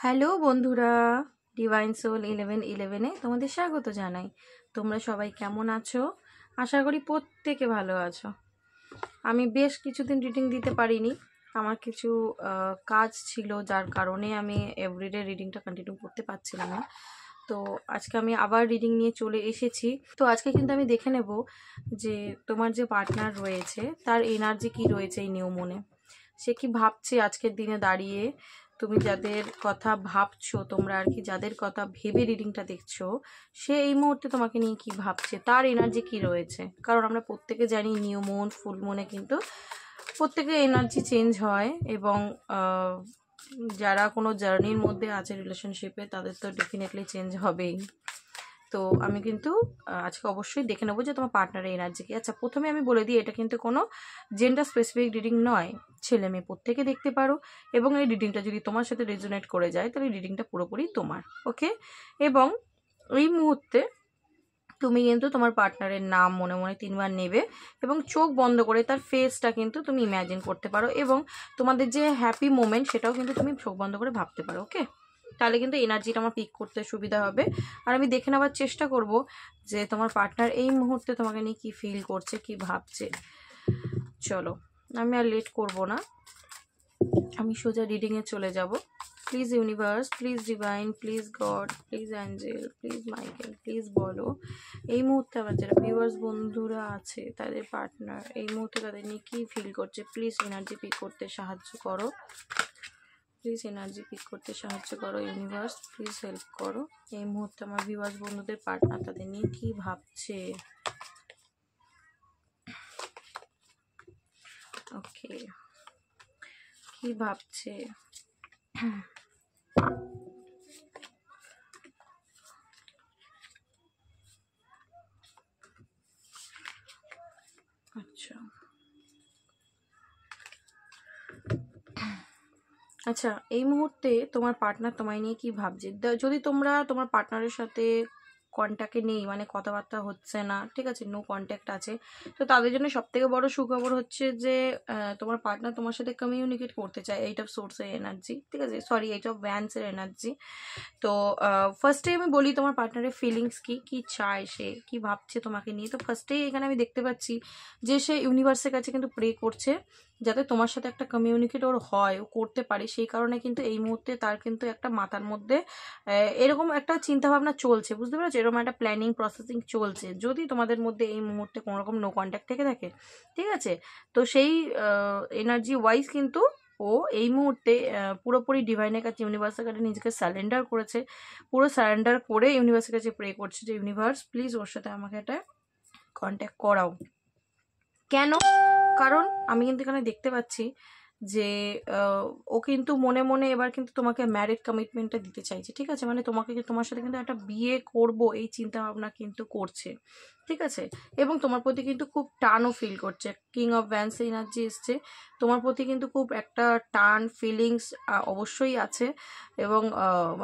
Hello বন্ধুরা, divine soul 1111-এ তোমাদের স্বাগত জানাই। তোমরা সবাই কেমন আছো? আশা করি প্রত্যেকে ভালো আছো। আমি বেশ কিছুদিন রিডিং দিতে পারিনি, আমার কিছু কাজ ছিল, যার কারণে আমি এভরিডে রিডিংটা কন্টিনিউ করতে পারছিলাম না। তো আজকে আমি আবার রিডিং নিয়ে চলে এসেছি। তো আজকে কিন্তু আমি দেখে নেব যে তোমার যে পার্টনার রয়েছে তার এনার্জি কি রয়েছে এই নিউ মুনে। সে কি ভাবছে আজকের দিনে দাঁড়িয়ে, তুমি যাদের কথা ভাবছো, তোমরা আর কি যাদের কথা ভেবে রিডিংটা দেখছো, সে এই মুহূর্তে তোমাকে নিয়ে কি ভাবছে, তার এনার্জি কি রয়েছে। কারণ আমরা প্রত্যেকে জানি নিউ মুন ফুল মুনে কিন্তু প্রত্যেকের এনার্জি চেঞ্জ হয়, এবং যারা কোনো জার্নির মধ্যে আছে রিলেশনশিপে তাদের তো ডেফিনেটলি চেঞ্জ হবেই। তো আমি কিন্তু আজকে অবশ্যই দেখে নেবো যে তোমার পার্টনারের এনার্জি কি। আচ্ছা, প্রথমে আমি বলে দিই, এটা কিন্তু কোনো জেন্ডার স্পেসিফিক রিডিং নয়, ছেলে মেয়ে প্রত্যেকে দেখতে পারো। এবং এই রিডিংটা যদি তোমার সাথে রেজোনেট করে যায় তাহলে রিডিংটা পুরোপুরি তোমার, ওকে। এবং এই মুহূর্তে তুমি কিন্তু তোমার পার্টনারের নাম মনে মনে 3বার নেবে এবং চোখ বন্ধ করে তার ফেসটা কিন্তু তুমি ইম্যাজিন করতে পারো, এবং তোমাদের যে হ্যাপি মোমেন্ট সেটাও কিন্তু তুমি চোখ বন্ধ করে ভাবতে পারো, ওকে। তাহলে কিন্তু এনার্জিটা আমার পিক করতে সুবিধা হবে। আর আমি দেখে নেওয়ার চেষ্টা করব যে তোমার পার্টনার এই মুহূর্তে তোমাকে নিয়ে কি ফিল করছে, কি ভাবছে। চলো, আমি আর লেট করব না, আমি সোজা রিডিংয়ে চলে যাব। Please universe, please divine, please god, please Angel, please Michael, please বলো এই মুহূর্তে আমার যারা ভিউয়ার্স বন্ধুরা আছে তাদের পার্টনার এই মুহূর্তে তাদের নিয়ে কী ফিল করছে। প্লিজ এনার্জি পিক করতে সাহায্য করো, প্লিজ এনার্জি পিক করতে সাহায্য করো ইউনিভার্স, প্লিজ হেল্প করো। এই মুহূর্তে আমার ভিউয়ার্স বন্ধুদের পার্টনার তাদের নিয়ে কী ভাবছে। ওকে, কি ভাবছে। আচ্ছা আচ্ছা, এই মুহূর্তে তোমার পার্টনার তোমায় নিয়ে কি ভাবছে। যদি তোমরা তোমার পার্টনারের সাথে কন্ট্যাক্টে নেই, মানে কথাবার্তা হচ্ছে না, ঠিক আছে, নো কন্ট্যাক্ট আছে, তো তাদের জন্য সব থেকে বড় সুখবর হচ্ছে যে তোমার পার্টনার তোমার সাথে কমিউনিকেট করতে চায়। এইট অফ সোর্সের এনার্জি, ঠিক আছে, সরি, এইট অফ ভ্যান্সের এনার্জি। তো ফার্স্টে আমি বলি তোমার পার্টনারের ফিলিংস কি, কি চায়, সে কি ভাবছে তোমাকে নিয়ে। তো ফার্স্টেই এখানে আমি দেখতে পাচ্ছি যে সে ইউনিভার্সের কাছে কিন্তু প্রে করছে যাতে তোমার সাথে একটা কমিউনিকেট ওর হয়, ও করতে পারে। সেই কারণে কিন্তু এই মুহূর্তে তার কিন্তু একটা মাথার মধ্যে এরকম একটা চিন্তাভাবনা চলছে, বুঝতে পেরেছো, এরকম একটা প্ল্যানিং প্রসেসিং চলছে। যদি তোমাদের মধ্যে এই মুহূর্তে কোনো রকম নো কন্ট্যাক্ট থেকে থাকে, ঠিক আছে, তো সেই এনার্জি ওয়াইজ কিন্তু ও এই মুহূর্তে পুরোপুরি ডিভাইনের কাছে, ইউনিভার্সের কাছে নিজেকে সারেন্ডার করেছে। পুরো সারেন্ডার করে ইউনিভার্সের কাছে প্রে করছে যে ইউনিভার্স প্লিজ ওর সাথে আমাকে একটা কন্ট্যাক্ট করাও। কেন? কারণ আমি কিন্তু এখানে দেখতে পাচ্ছি যে ও কিন্তু মনে মনে এবার কিন্তু তোমাকে ম্যারিড কমিটমেন্টটা দিতে চাইছে, ঠিক আছে, মানে তোমাকে, তোমার সাথে কিন্তু একটা বিয়ে করব এই চিন্তা ভাবনা কিন্তু করছে, ঠিক আছে। এবং তোমার প্রতি কিন্তু খুব টানও ফিল করছে। কিং অফ ভ্যান্স এনার্জি এসছে, তোমার প্রতি কিন্তু খুব একটা টান ফিলিংস অবশ্যই আছে। এবং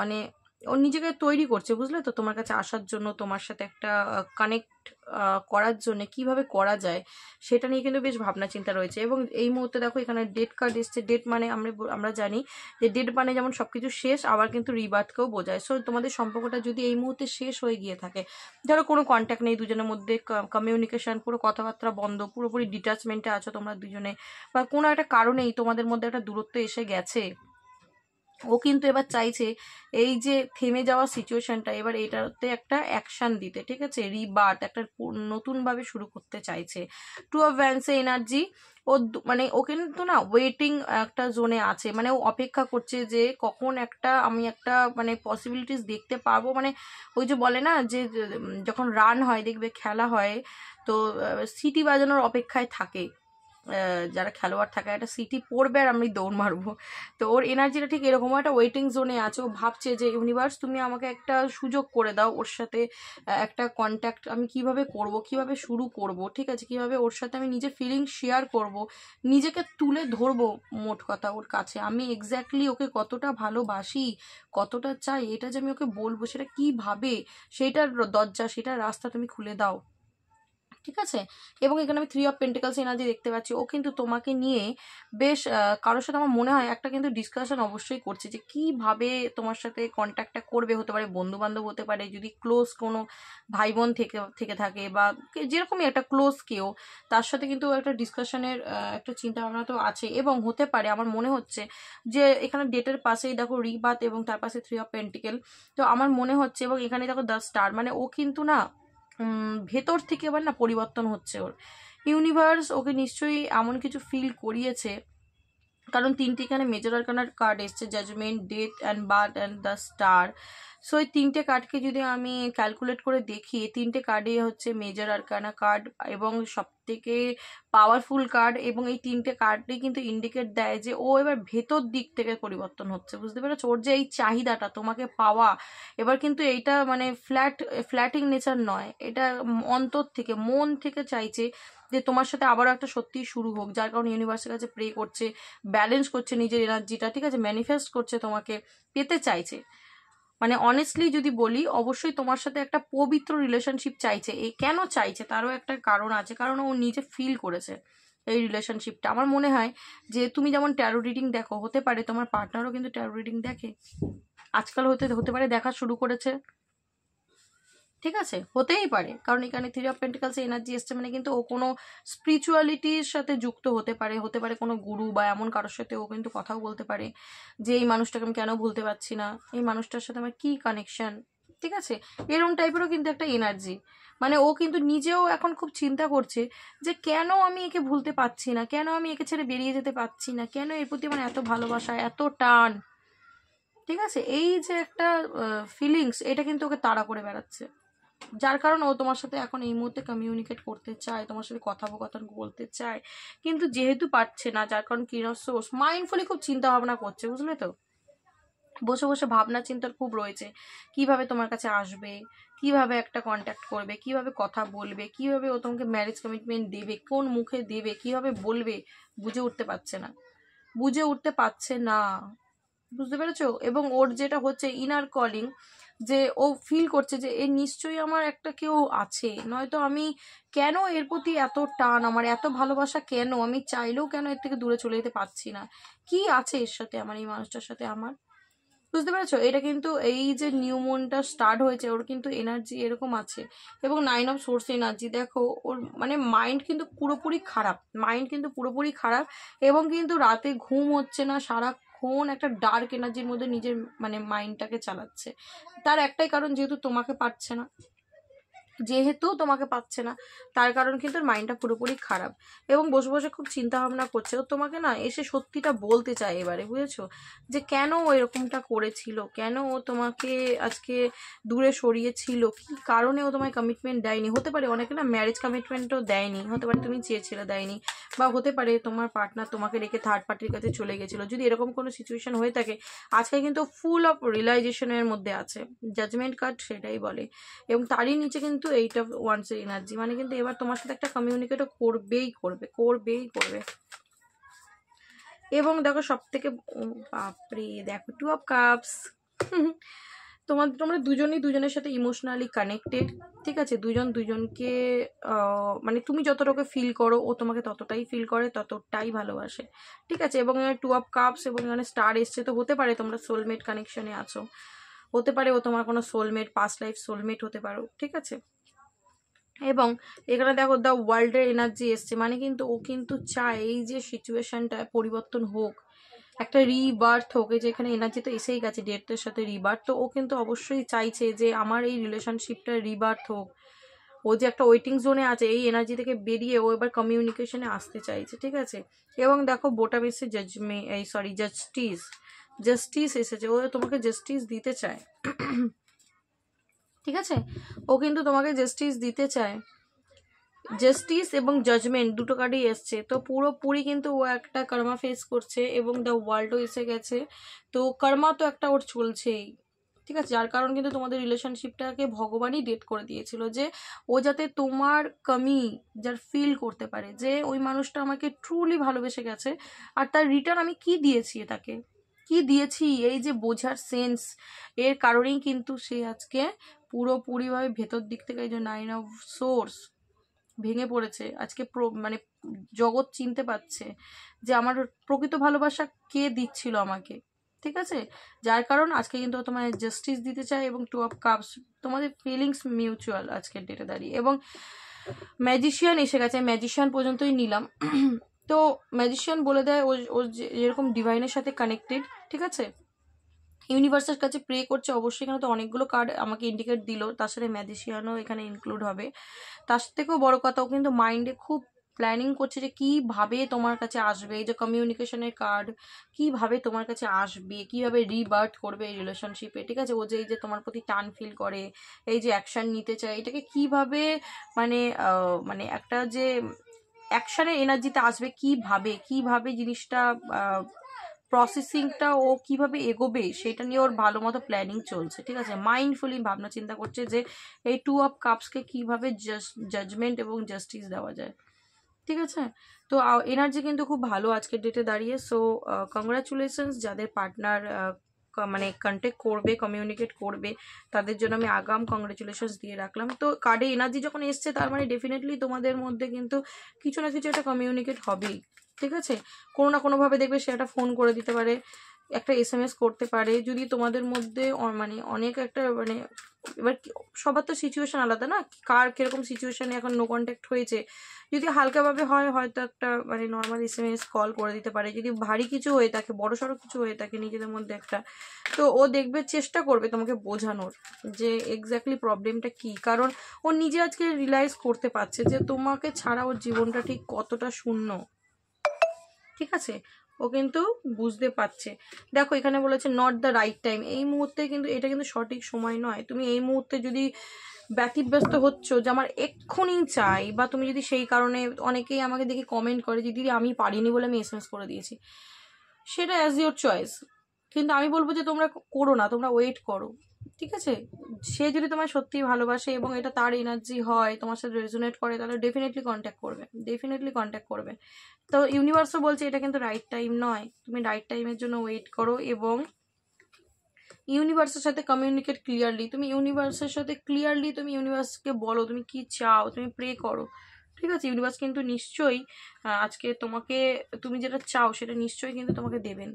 মানে ও নিজেকে তৈরি করছে, বুঝলে তো, তোমার কাছে আসার জন্য, তোমার সাথে একটা কানেক্ট করার জন্য কিভাবে করা যায় সেটা নিয়ে কিন্তু বেশ ভাবনা চিন্তা রয়েছে। এবং এই মুহূর্তে দেখো এখানে ডেট কার্ড এসছে। ডেট মানে আমরা জানি যে ডেট মানে যেমন সবকিছু শেষ, আবার কিন্তু রিবার্থকেও বোঝায়। সো তোমাদের সম্পর্কটা যদি এই মুহূর্তে শেষ হয়ে গিয়ে থাকে, ধরো কোনো কন্ট্যাক্ট নেই দুজনের মধ্যে, কমিউনিকেশন পুরো, কথাবার্তা বন্ধ, পুরোপুরি ডিটাচমেন্টে আছো তোমরা দুজনে, বা কোনো একটা কারণেই তোমাদের মধ্যে একটা দূরত্ব এসে গেছে, ও কিন্তু এবার চাইছে এই যে থেমে যাওয়া সিচুয়েশনটা, এবার এটাতে একটা অ্যাকশন দিতে, ঠিক আছে, রিবার্থ একটা নতুনভাবে শুরু করতে চাইছে। টু অফ ভ্যান্সে এনার্জি, ও মানে ও কিন্তু না ওয়েটিং একটা জোনে আছে, মানে ও অপেক্ষা করছে যে কখন একটা আমি একটা মানে পসিবিলিটিস দেখতে পারবো। মানে ওই যে বলে না যে যখন রান হয়, দেখবে খেলা হয়, তো সিটি বাজানোর অপেক্ষায় থাকে যারা খেলোয়াড় থাকে, একটা সিটি পড়বে আর আমি দৌড় মারবো। তো ওর এনার্জিটা ঠিক এরকম একটা ওয়েটিং জোনে আছে। ও ভাবছে যে ইউনিভার্স তুমি আমাকে একটা সুযোগ করে দাও, ওর সাথে একটা কন্ট্যাক্ট আমি কিভাবে করব, কিভাবে শুরু করব, ঠিক আছে, কিভাবে ওর সাথে আমি নিজের ফিলিংস শেয়ার করব, নিজেকে তুলে ধরবো, মোট কথা ওর কাছে আমি এক্স্যাক্টলি ওকে কতটা ভালোবাসি, কতটা চাই, এটা যে আমি ওকে বলবো সেটা কিভাবে, সেইটার দরজা, সেটার রাস্তা তুমি খুলে দাও, ঠিক আছে। এবং এখানে আমি 3 অফ পেন্টিকলস এনার্জি দেখতে পাচ্ছি। ও কিন্তু তোমাকে নিয়ে বেশ কারোর সাথে আমার মনে হয় একটা কিন্তু ডিসকাশন অবশ্যই করছে যে কিভাবে তোমার সাথে কন্ট্যাক্টটা করবে। হতে পারে বন্ধু বান্ধব, হতে পারে যদি ক্লোজ কোনো ভাই বোন থেকে থেকে থাকে, বা যেরকমই একটা ক্লোজ কেউ, তার সাথে কিন্তু একটা ডিসকাশনের একটা চিন্তা ভাবনা তো আছে। এবং হতে পারে আমার মনে হচ্ছে যে এখানে ডেটের পাশেই দেখো রিবাত এবং তার পাশে 3 অফ পেন্টিকেল। তো আমার মনে হচ্ছে, এবং এখানে দেখো দ্য স্টার, মানে ও কিন্তু না ভেতর থেকে এবার না পরিবর্তন হচ্ছে ওর। ইউনিভার্স ওকে নিশ্চয়ই এমন কিছু ফিল করিয়েছে, কারণ 3টি এখানে মেজর আরকানার কার্ড এসছে, judgement, death and birth and the star. So এই 3টে কার্ডকে যদি আমি ক্যালকুলেট করে দেখি, 3টে কার্ডই হচ্ছে মেজর আরকানা কার্ড এবং সব থেকে পাওয়ারফুল কার্ড। এবং এই 3টে কার্ডই কিন্তু ইন্ডিকেট দেয় যে ও এবার ভেতর দিক থেকে পরিবর্তন হচ্ছে, বুঝতে পেরেছো? ওর যে এই চাহিদাটা তোমাকে পাওয়া, এবার কিন্তু এইটা মানে ফ্ল্যাটিং নেচার নয়, এটা অন্তর থেকে, মন থেকে চাইছে যে তোমার সাথে আবারও একটা সত্যি শুরু হোক। যার কারণে ইউনিভার্সের কাছে প্রে করছে, ব্যালেন্স করছে নিজের এনার্জিটা, ঠিক আছে, ম্যানিফেস্ট করছে, তোমাকে পেতে চাইছে। মানে অনেস্টলি যদি বলি, অবশ্যই তোমার সাথে একটা পবিত্র রিলেশনশিপ চাইছে। এই কেন চাইছে তারও একটা কারণ আছে, কারণ ও নিজে ফিল করেছে এই রিলেশনশিপটা। আমার মনে হয় যে তুমি যেমন ট্যারো রিডিং দেখো, হতে পারে তোমার পার্টনারও কিন্তু ট্যারো রিডিং দেখে, আজকাল হতে পারে দেখা শুরু করেছে, ঠিক আছে, হতেই পারে। কারণ এখানে 3 অফ পেন্টিকলস এনার্জি এসছে, মানে কিন্তু ও কোনো স্পিরিচুয়ালিটির সাথে যুক্ত হতে পারে কোনো গুরু বা এমন কারোর সাথে ও কিন্তু কথাও বলতে পারে যে এই মানুষটাকে আমি কেন ভুলতে পারছি না, এই মানুষটার সাথে আমার কি কানেকশন, ঠিক আছে, এরকম টাইপেরও কিন্তু একটা এনার্জি। মানে ও কিন্তু নিজেও এখন খুব চিন্তা করছে যে কেন আমি একে ভুলতে পারছি না, কেন আমি একে ছেড়ে বেরিয়ে যেতে পারছি না, কেন এর প্রতি আমার এত ভালোবাসা, এত টান, ঠিক আছে, এই যে একটা ফিলিংস, এটা কিন্তু ওকে তাড়া করে বেড়াচ্ছে। যার কারণ ও তোমার সাথে এখন এই মুহূর্তে কমিউনিকেট করতে চায়, তোমার সাথে কথোপকথন বলতে চায়, কিন্তু যেহেতু পারছে না, যার কারণ কিরণ সোর্স মাইন্ডফুলি খুব চিন্তা ভাবনা করছে, বুঝলে তো, বসে বসে ভাবনা চিন্তার খুব রয়েছে, কিভাবে তোমার কাছে আসবে, কিভাবে একটা কন্ট্যাক্ট করবে, কিভাবে কথা বলবে, কিভাবে ও তোমাকে ম্যারেজ কমিটমেন্ট দেবে, কোন মুখে দেবে, কিভাবে বলবে, বুঝে উঠতে পারছে না, বুঝে উঠতে পারছে না, বুঝতে পেরেছো? এবং ওর যেটা হচ্ছে ইনার কলিং, যে ও ফিল করছে যে এর নিশ্চয়ই আমার একটা কেউ আছে, নয়তো আমি কেন এর প্রতি এত টান, আমার এত ভালোবাসা কেন, আমি চাইলেও কেন এর থেকে দূরে চলে যেতে পারছি না, কি আছে এর সাথে আমার, এই মানুষটার সাথে আমার, বুঝতে পেরেছো? এটা কিন্তু এই যে নিউ মুনটা স্টার্ট হয়েছে, ওর কিন্তু এনার্জি এরকম আছে। এবং 9 অফ সোর্স এনার্জি দেখো, ওর মানে মাইন্ড কিন্তু পুরোপুরি খারাপ, মাইন্ড কিন্তু পুরোপুরি খারাপ, এবং কিন্তু রাতে ঘুম হচ্ছে না, সারাক্ষণ একটা ডার্ক এনার্জির মধ্যে নিজের মানে মাইন্ডটাকে চালাচ্ছে। তার একটাই কারণ, যেহেতু তোমাকে পাচ্ছে না, তার কারণ কিন্তু মাইন্ডটা পুরোপুরি খারাপ, এবং বসে বসে খুব চিন্তা ভাবনা করছে। ও তোমাকে না এসে সত্যিটা বলতে চায় এবারে, বুঝেছো, যে কেন ও এরকমটা করেছিল, কেন ও তোমাকে আজকে দূরে সরিয়েছিল, কি কারণে ও তোমায় কমিটমেন্ট দেয়নি। হতে পারে অনেকে না ম্যারেজ কমিটমেন্টও দেয়নি, হতে পারে তুমি চেয়েছিলে দেয়নি, বা হতে পারে তোমার পার্টনার তোমাকে রেখে থার্ড পার্টির কাছে চলে গেছিলো। যদি এরকম কোনো সিচুয়েশন হয়ে থাকে, আজকে কিন্তু ফুল অফ রিয়েলাইজেশনের মধ্যে আছে, জাজমেন্ট কার্ড সেটাই বলে। এবং তারই নিচে কিন্তু এইট অফ ওয়ান্সের এনার্জি, মানে কিন্তু এবার তোমার সাথে একটা কমিউনিকেটও করবেই করবে। এবং দেখো সব থেকে, বাপরে দেখো 2 অফ কাপস, তোমরা দুজনেই দুজনের সাথে ইমোশনালি কানেক্টেড, ঠিক আছে, দুজন দুজনকে মানে তুমি যতটুকু ফিল করো, ও তোমাকে ততটাই ফিল করে, ততটাই ভালোবাসে, ঠিক আছে। এবং এখানে 2 অফ কাপস এবং এখানে স্টার এসছে, তো হতে পারে তোমরা সোলমেট কানেকশনে আছো, হতে পারে ও তোমার কোনো সোলমেট, পাস্ট লাইফ সোলমেট হতে পারো, ঠিক আছে। এবং এখানে দেখো দ্য ওয়ার্ল্ডের এনার্জি এসছে, মানে কিন্তু ও কিন্তু চায় এই যে সিচুয়েশনটা পরিবর্তন হোক, একটা রিবার্থ হোক। এই যে এখানে এনার্জি তো এসেই গেছে ডেটের সাথে রিবার্থ, তো ও কিন্তু অবশ্যই চাইছে যে আমার এই রিলেশনশিপটা রিবার্থ হোক। ও যে একটা ওয়েটিং জোনে আছে, এই এনার্জি থেকে বেরিয়ে ও এবার কমিউনিকেশনে আসতে চাইছে, ঠিক আছে। এবং দেখো বোটাম এসে জাস্টিস এসেছে, ও তোমাকে জাস্টিস দিতে চায়, ঠিক আছে, ও কিন্তু তোমাকে জাস্টিস দিতে চায়। জাস্টিস এবং জাজমেন্ট দুটো কার্ডই এসছে, তো পুরোপুরি কিন্তু ও একটা কর্মা ফেস করছে, এবং দ্য ওয়ার্ল্ডও এসে গেছে, তো কর্মা তো একটা ওর চলছেই, ঠিক আছে। যার কারণ কিন্তু তোমাদের রিলেশনশিপটাকে ভগবানই ডেট করে দিয়েছিল, যে ও যাতে তোমার যার ফিল করতে পারে যে ওই মানুষটা আমাকে ট্রুলি ভালোবেসে গেছে, আর তার রিটার্ন আমি কি দিয়েছি, তাকে কি দিয়েছি, এই যে বোঝার সেন্স, এর কারণেই কিন্তু সে আজকে পুরোপুরিভাবে ভেতর দিক থেকে এই যে 9 অফ সোর্স, ভেঙে পড়েছে, আজকে মানে জগৎ চিনতে পারছে যে আমার প্রকৃত ভালোবাসা কে দিচ্ছিল আমাকে, ঠিক আছে? যার কারণ আজকে কিন্তু তোমায় জাস্টিস দিতে চায়, এবং 2 of Cups তোমাদের ফিলিংস মিউচুয়াল আজকের ডেটে দাঁড়িয়ে। এবং ম্যাজিশিয়ান এসে গেছে, ম্যাজিশিয়ান পর্যন্তই নিলাম। তো ম্যাজিশিয়ান বলে দেয় ও যেরকম ডিভাইনের সাথে কানেক্টেড, ঠিক আছে, ইউনিভার্সের কাছে প্রে করছে অবশ্যই। এখানে তো অনেকগুলো কার্ড আমাকে ইন্ডিকেট দিল, তার সাথে ম্যাজিশিয়ানও এখানে ইনক্লুড হবে। তার থেকেও বড় কথা, ও কিন্তু মাইন্ডে খুব প্ল্যানিং করছে যে কিভাবে তোমার কাছে আসবে, এই যে কমিউনিকেশনের কার্ড, কিভাবে তোমার কাছে আসবে, কিভাবে রিবার্থ করবে এই রিলেশনশিপে, ঠিক আছে? ও যে এই যে তোমার প্রতি টান ফিল করে, এই যে অ্যাকশন নিতে চায়, এটাকে কিভাবে মানে মানে একটা যে অ্যাকশনের এনার্জিতে আসবে, কিভাবে জিনিসটা প্রসেসিংটা ও কিভাবে এগোবে সেটা নিয়ে ওর ভালো মতো প্ল্যানিং চলছে, ঠিক আছে? মাইন্ডফুলি ভাবনা চিন্তা করছে যে এই 2 of Cups-কে কিভাবে জাজমেন্ট এবং জাস্টিস দেওয়া যায়, ঠিক আছে? তো এনার্জি কিন্তু খুব ভালো আজকের ডেটে দাঁড়িয়ে। সো কংগ্রাচুলেশনস যাদের পার্টনার মানে কন্ট্যাক্ট করবে, কমিউনিকেট করবে, তাদের জন্য আমি আগাম কংগ্রাচুলেশনস দিয়ে রাখলাম। তো কার্ডে এনার্জি যখন এসছে, তার মানে ডেফিনেটলি তোমাদের মধ্যে কিন্তু কিছু না কিছু একটা কমিউনিকেট হবেই, ঠিক আছে? কোনো না কোনোভাবে দেখবে সে একটা ফোন করে দিতে পারে, একটা SMS করতে পারে। যদি তোমাদের মধ্যে মানে অনেক একটা মানে এবার সবার তো সিচুয়েশন আলাদা না, কার কিরকম সিচুয়েশনে এখন নো কন্ট্যাক্ট হয়েছে। যদি হালকাভাবে হয় হয়তো একটা মানে নর্মাল SMS কল করে দিতে পারে। যদি ভারী কিছু হয়ে থাকে, বড়সড় কিছু হয়ে থাকে নিজেদের মধ্যে একটা, তো ও দেখবে চেষ্টা করবে তোমাকে বোঝানোর যে এক্স্যাক্টলি প্রবলেমটা কি। কারণ ও নিজে আজকে রিয়েলাইজ করতে পারছে যে তোমাকে ছাড়া ওর জীবনটা ঠিক কতটা শূন্য, ঠিক আছে? ও কিন্তু বুঝতে পারছে। দেখো এখানে বলেছে নট দ্য রাইট টাইম, এই মুহূর্তে কিন্তু এটা কিন্তু সঠিক সময় নয়। তুমি এই মুহূর্তে যদি ব্যতিব্যস্ত হচ্ছ যে আমার এক্ষুনি চাই, বা তুমি যদি সেই কারণে, অনেকেই আমাকে দেখে কমেন্ট করে যে দিদি আমি পারিনি বলে আমি SMS করে দিয়েছি, সেটা অ্যাজ ইয়োর চয়েস। কিন্তু আমি বলবো যে তোমরা করো না, তোমরা ওয়েট করো, ঠিক আছে? সে যদি তোমায় সত্যিই ভালোবাসে এবং এটা তার এনার্জি হয়, তোমার সাথে রেজোনেট করে, তাহলে ডেফিনেটলি কন্ট্যাক্ট করবে। তো ইউনিভার্সও বলছে এটা কিন্তু রাইট টাইম নয়, তুমি রাইট টাইমের জন্য ওয়েট করো। এবং ইউনিভার্সের সাথে কমিউনিকেট ক্লিয়ারলি, তুমি ইউনিভার্সকে বলো তুমি কি চাও, তুমি প্রে করো, ঠিক আছে? ইউনিভার্স কিন্তু নিশ্চয়ই আজকে তোমাকে, তুমি যেটা চাও সেটা নিশ্চয়ই কিন্তু তোমাকে দেবেন,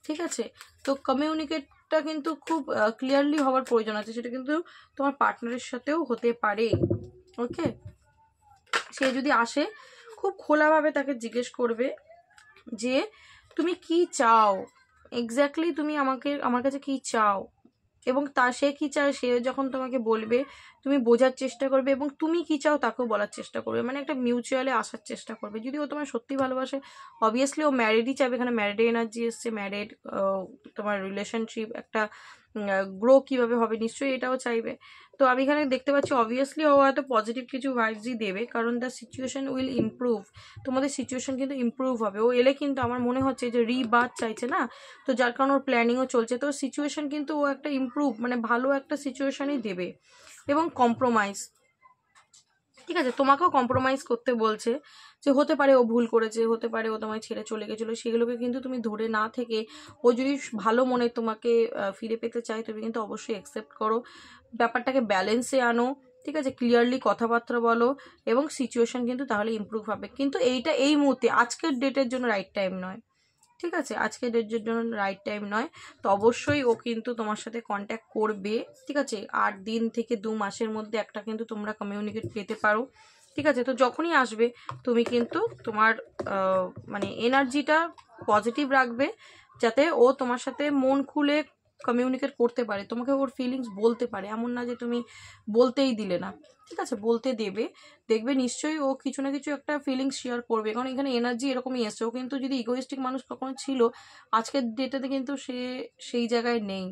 ঠিক আছে? তো কমিউনিকেটটা কিন্তু খুব ক্লিয়ারলি হওয়ার প্রয়োজন আছে, সেটা কিন্তু তোমার পার্টনারের সাথেও হতে পারে, ওকে? সে যদি আসে, খুব খোলাভাবে তাকে জিজ্ঞেস করবে যে তুমি কি চাও, এক্স্যাক্টলি তুমি আমার কাছে কি চাও। এবং সে কি চায় সে যখন তোমাকে বলবে, তুমি বোঝার চেষ্টা করবে, এবং তুমি কি চাও তাকেও বলার চেষ্টা করবে, মানে একটা মিউচুয়ালে আসার চেষ্টা করবে। যদি ও তোমার সত্যি ভালোবাসে, অবভিয়াসলি ও ম্যারিডই চাইবে, এখানে ম্যারিড এনার্জি এসছে, ম্যারিড তোমার রিলেশনশিপ একটা গ্রো কিভাবে হবে, নিশ্চয়ই এটাও চাইবে। তো আমি এখানে দেখতে পাচ্ছি অবভিয়াসলি ও হয়তো পজিটিভ কিছু ভাইবসই দেবে, কারণ দ্য সিচুয়েশন উইল ইমপ্রুভ, তোমাদের সিচুয়েশন কিন্তু ইমপ্রুভ হবে। ও এলে কিন্তু আমার মনে হচ্ছে যে রিবার্থ চাইছে না, তো যার কারণে ওর প্ল্যানিংও চলছে। তো সিচুয়েশন কিন্তু ও একটা ইমপ্রুভ মানে ভালো একটা সিচুয়েশনই দেবে। এবং কম্প্রোমাইজ, ঠিক আছে, তোমাকেও কম্প্রোমাইজ করতে বলছে, যে হতে পারে ও ভুল করেছে, হতে পারে ও তোমায় ছেড়ে চলে গেছিলো, সেগুলোকে কিন্তু তুমি ধরে না থেকে, ও যদি ভালো মনে তোমাকে ফিরে পেতে চায়, তুমি কিন্তু অবশ্যই অ্যাকসেপ্ট করো, ব্যাপারটাকে ব্যালেন্সে আনো, ঠিক আছে? ক্লিয়ারলি কথাবার্তা বলো, এবং সিচুয়েশন কিন্তু তাহলে ইমপ্রুভ হবে। কিন্তু এইটা এই মুহূর্তে আজকের ডেটের জন্য রাইট টাইম নয়, ঠিক আছে? আজকে ডেটের জন্য রাইট টাইম নয়। তো অবশ্যই ও কিন্তু তোমার সাথে কন্ট্যাক্ট করবে, ঠিক আছে? 8 দিন থেকে 2 মাসের মধ্যে একটা কিন্তু তোমরা কমিউনিকেট পেতে পারো, ঠিক আছে? তো যখনই আসবে তুমি কিন্তু তোমার মানে এনার্জিটা পজিটিভ রাখবে, যাতে ও তোমার সাথে মন খুলে কমিউনিকেট করতে পারে, তোমাকে ওর ফিলিংস বলতে পারে। এমন না যে তুমি বলতেই দিলে না, ঠিক আছে? বলতে দেবে, দেখবে নিশ্চয়ই ও কিছু না কিছু একটা ফিলিংস শেয়ার করবে, কারণ এখানে এনার্জি এরকমই এসছে। ও কিন্তু যদি ইগোইস্টিক মানুষ কখনো ছিল, আজকের ডেটাতে কিন্তু সে সেই জায়গায় নেই।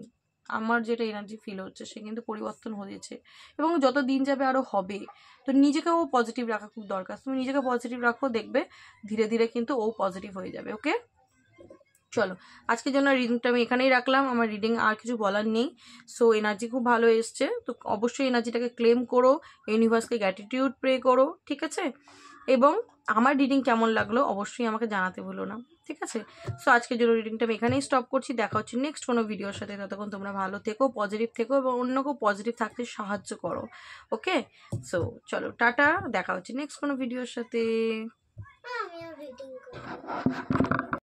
আমার যেটা এনার্জি ফিল হচ্ছে, সে কিন্তু পরিবর্তন হয়েছে, এবং যত দিন যাবে আরও হবে। তো নিজেকেও পজিটিভ রাখা খুব দরকার, তুমি নিজেকে পজিটিভ রাখো, দেখবে ধীরে ধীরে কিন্তু ও পজিটিভ হয়ে যাবে, ওকে? চলো, আজকের জন্য রিডিংটা আমি এখানেই রাখলাম, আমার রিডিং আর কিছু বলার নেই। সো এনার্জি খুব ভালো এসছে, তো অবশ্যই এনার্জিটাকে ক্লেম করো, ইউনিভার্সকে গ্র্যাটিটিউড প্রে করো, ঠিক আছে? এবং আমার রিডিং কেমন লাগলো অবশ্যই আমাকে জানাতে ভুলো না, ঠিক আছে? সো আজকের জন্য রিডিংটা আমি এখানেই স্টপ করছি। দেখা হচ্ছে নেক্সট কোনো ভিডিওর সাথে। ততক্ষণ তোমরা ভালো থেকো, পজিটিভ থেকো এবং অন্যকেও পজিটিভ থাকতে সাহায্য করো। ওকে, সো চলো টাটা, দেখা হচ্ছে নেক্সট কোনো ভিডিওর সাথে। আমিও রিডিং করব।